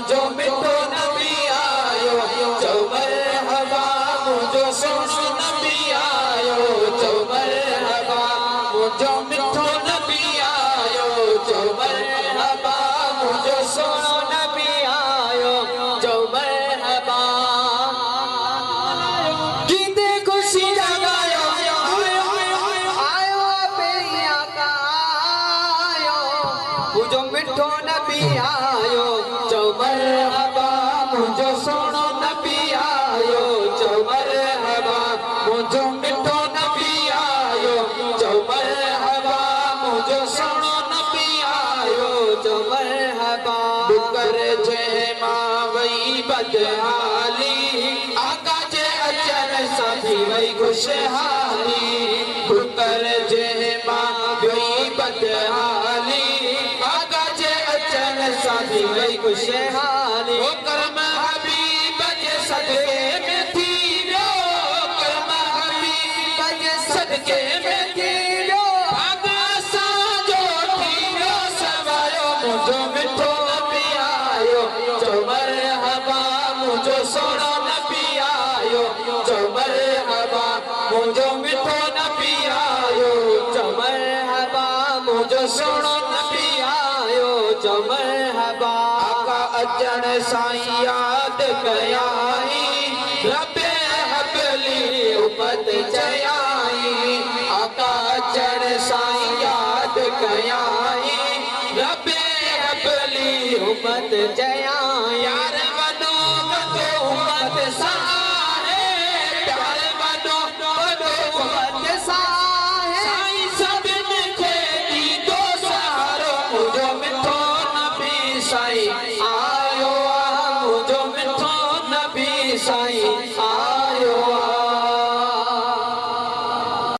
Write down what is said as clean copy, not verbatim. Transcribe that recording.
मुझो मिठो नबी आयो चो मरहबा मुझो सोनो नबी आयो चो मरहबा मुझो मिठो नबी आयो चो मरहबा मुझो सोनो नबी आयो चो मरहबा गीते खुशी जगायो आयो बेया आयो मुझो मिठो नबी आयो चो मरहबा मुझो सोनो नबी आयो चो मरहबा मुझो मिठो नबी आयो चो मरहबा मुझो सोनो नबी आयो चो मरहबा डुकर जे मां वई बदहाली आका जे अचन सां थी वई खुशहाली डुकर जे मां वई बदहाली आका जे अचन सां थी वई खुशहाली ओ करम हबीब जे सदके में थी वियो करम हबीब जे सदके में थी वियो भाग असांजो थी वियो सवायो मुझो मिठो नबी आयो चो मरहबा मुझो सोनो नबी आयो चो मरहबा मुझो मिठो नबी आयो चो मरहबा मुझो सोनो नबी आयो चो मरहबा आका अचण साईं याद कयाई रबे हबली उमत चयाई आका अचण साईं याद कयाई रबे हबली उमत चयाई